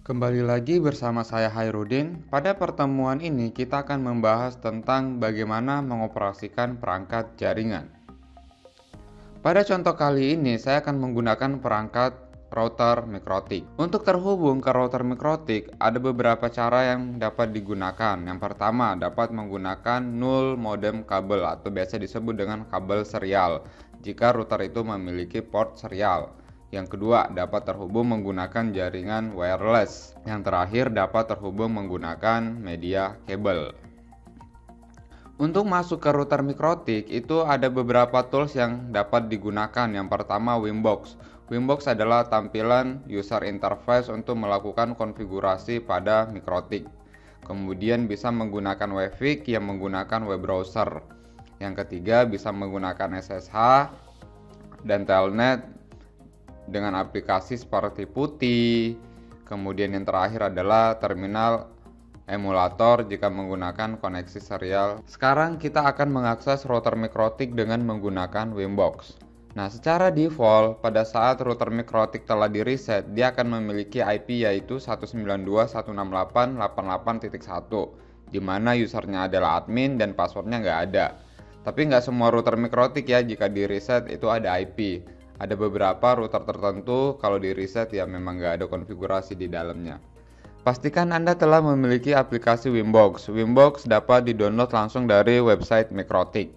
Kembali lagi bersama saya Hairudin. Pada pertemuan ini kita akan membahas tentang bagaimana mengoperasikan perangkat jaringan. Pada contoh kali ini saya akan menggunakan perangkat router mikrotik. Untuk terhubung ke router mikrotik ada beberapa cara yang dapat digunakan. Yang pertama, dapat menggunakan null modem kabel atau biasa disebut dengan kabel serial jika router itu memiliki port serial. Yang kedua, dapat terhubung menggunakan jaringan wireless. Yang terakhir, dapat terhubung menggunakan media kabel. Untuk masuk ke router mikrotik itu ada beberapa tools yang dapat digunakan. Yang pertama, Wimbox. Wimbox adalah tampilan user interface untuk melakukan konfigurasi pada mikrotik. Kemudian bisa menggunakan Wavik yang menggunakan web browser. Yang ketiga, bisa menggunakan SSH dan Telnet dengan aplikasi seperti Putih. Kemudian yang terakhir adalah terminal emulator jika menggunakan koneksi serial. Sekarang kita akan mengakses router mikrotik dengan menggunakan Wimbox. Nah, secara default pada saat router mikrotik telah di-reset, dia akan memiliki IP yaitu 192.168.88.1 di mana usernya adalah admin dan passwordnya nggak ada. Tapi nggak semua router mikrotik ya, jika di-reset itu ada IP. Ada beberapa router tertentu kalau di-reset ya memang nggak ada konfigurasi di dalamnya. Pastikan Anda telah memiliki aplikasi Wimbox. Wimbox dapat di-download langsung dari website mikrotik.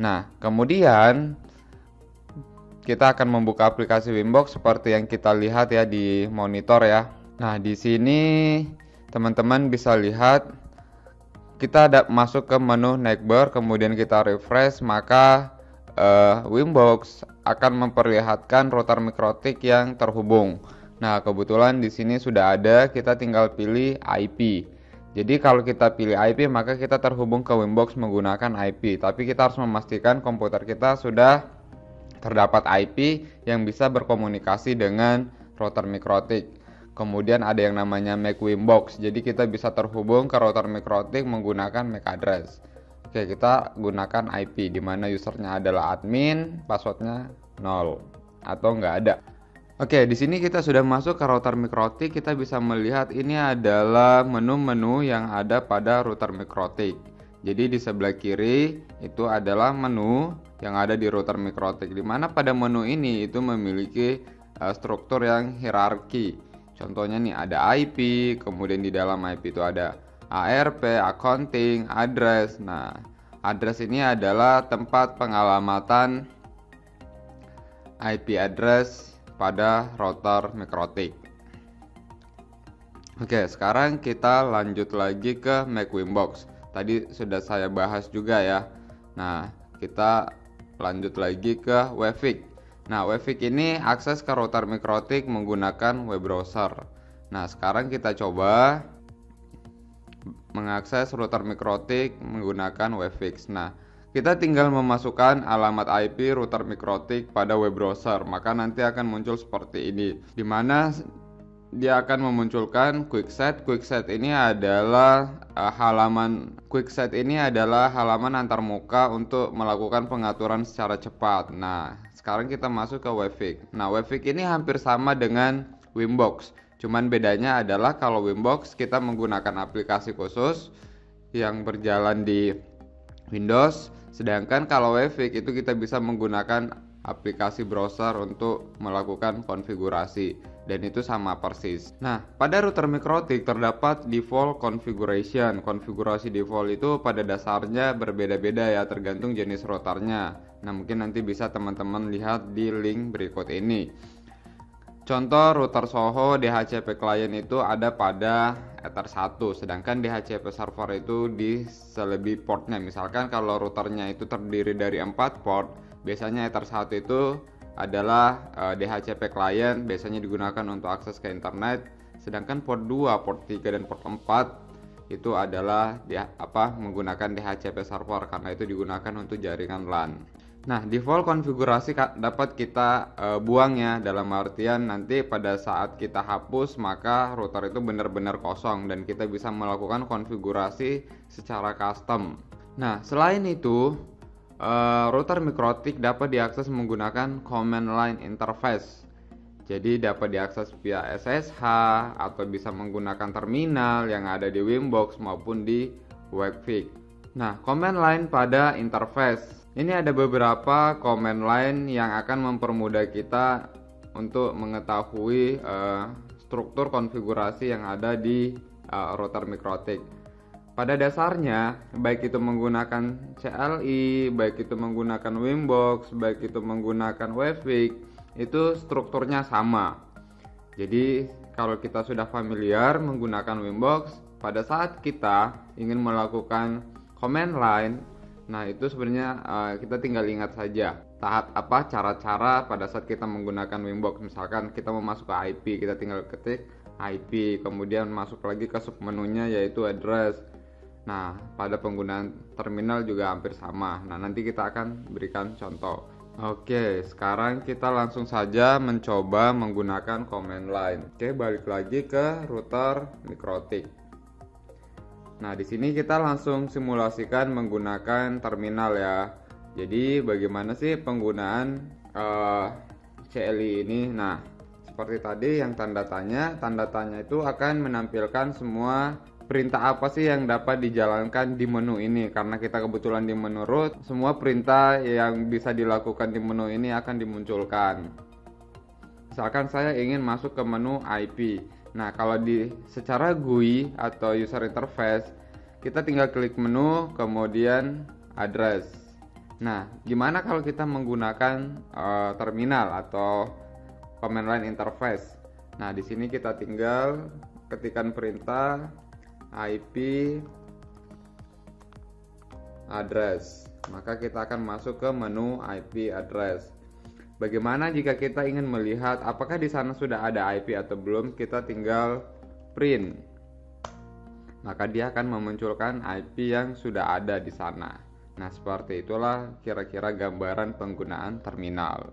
Nah, kemudian kita akan membuka aplikasi Wimbox seperti yang kita lihat ya di monitor ya. Nah, di sini teman-teman bisa lihat kita masuk ke menu navbar, kemudian kita refresh, maka Wimbox akan memperlihatkan router mikrotik yang terhubung. Nah, kebetulan di sini sudah ada, kita tinggal pilih IP. Jadi kalau kita pilih IP, maka kita terhubung ke Wimbox menggunakan IP. Tapi kita harus memastikan komputer kita sudah terdapat IP yang bisa berkomunikasi dengan router mikrotik. Kemudian ada yang namanya MAC Wimbox. Jadi kita bisa terhubung ke router mikrotik menggunakan MAC address. Oke, kita gunakan IP di mana usernya adalah admin, passwordnya 0 atau nggak ada. Oke, di sini kita sudah masuk ke router mikrotik. Kita bisa melihat ini adalah menu-menu yang ada pada router mikrotik. Jadi di sebelah kiri itu adalah menu yang ada di router mikrotik, di mana pada menu ini itu memiliki struktur yang hierarki. Contohnya nih ada IP, kemudian di dalam IP itu ada ARP, accounting, address. Nah, address ini adalah tempat pengalamatan IP address pada router mikrotik. Oke, sekarang kita lanjut lagi ke MAC Wimbox. Tadi sudah saya bahas juga ya. Nah, kita lanjut lagi ke Wavik. Nah, Wavik ini akses ke router mikrotik menggunakan web browser. Nah, sekarang kita coba mengakses router mikrotik menggunakan Wavik. Nah, kita tinggal memasukkan alamat IP router mikrotik pada web browser, maka nanti akan muncul seperti ini, di mana dia akan memunculkan quickset. Quickset ini adalah halaman antarmuka untuk melakukan pengaturan secara cepat. Nah, sekarang kita masuk ke Wavik. Nah, Wavik ini hampir sama dengan Wimbox, cuman bedanya adalah kalau Wimbox kita menggunakan aplikasi khusus yang berjalan di Windows, sedangkan kalau Wavik itu kita bisa menggunakan aplikasi browser untuk melakukan konfigurasi, dan itu sama persis. Nah, pada router mikrotik terdapat default configuration. Konfigurasi default itu pada dasarnya berbeda-beda ya, tergantung jenis routernya. Nah, mungkin nanti bisa teman-teman lihat di link berikut ini. Contoh router Soho DHCP client itu ada pada Ether 1, sedangkan DHCP server itu di selebih portnya. Misalkan kalau routernya itu terdiri dari 4 port, biasanya Ether 1 itu adalah DHCP client, biasanya digunakan untuk akses ke internet, sedangkan port 2, port 3 dan port 4 itu adalah menggunakan DHCP server karena itu digunakan untuk jaringan LAN. Nah, default konfigurasi dapat kita buang ya, dalam artian nanti pada saat kita hapus maka router itu benar-benar kosong dan kita bisa melakukan konfigurasi secara custom. Nah, selain itu router mikrotik dapat diakses menggunakan command line interface. Jadi dapat diakses via SSH atau bisa menggunakan terminal yang ada di Winbox maupun di Webfix. Nah, command line pada interface. Ini ada beberapa command line yang akan mempermudah kita untuk mengetahui struktur konfigurasi yang ada di router MikroTik. Pada dasarnya, baik itu menggunakan CLI, baik itu menggunakan Winbox, baik itu menggunakan Webfix, itu strukturnya sama. Jadi kalau kita sudah familiar menggunakan Winbox, pada saat kita ingin melakukan command line, nah itu sebenarnya kita tinggal ingat saja tahap apa, cara-cara pada saat kita menggunakan Winbox. Misalkan kita mau masuk ke IP, kita tinggal ketik IP, kemudian masuk lagi ke submenunya yaitu address. Nah, pada penggunaan terminal juga hampir sama. Nah, nanti kita akan berikan contoh. Oke, sekarang kita langsung saja mencoba menggunakan command line. Oke, balik lagi ke router MikroTik. Nah, di sini kita langsung simulasikan menggunakan terminal ya. Jadi, bagaimana sih penggunaan CLI ini? Nah, seperti tadi yang tanda tanya itu akan menampilkan semua perintah apa sih yang dapat dijalankan di menu ini. Karena kita kebetulan di menu root, semua perintah yang bisa dilakukan di menu ini akan dimunculkan. Misalkan saya ingin masuk ke menu IP. Nah, kalau secara GUI atau user interface, kita tinggal klik menu kemudian address. Nah, gimana kalau kita menggunakan terminal atau command line interface? Nah, di sini kita tinggal ketikkan perintah IP address, maka kita akan masuk ke menu IP address. Bagaimana jika kita ingin melihat apakah di sana sudah ada IP atau belum? Kita tinggal print, maka dia akan memunculkan IP yang sudah ada di sana. Nah, seperti itulah kira-kira gambaran penggunaan terminal.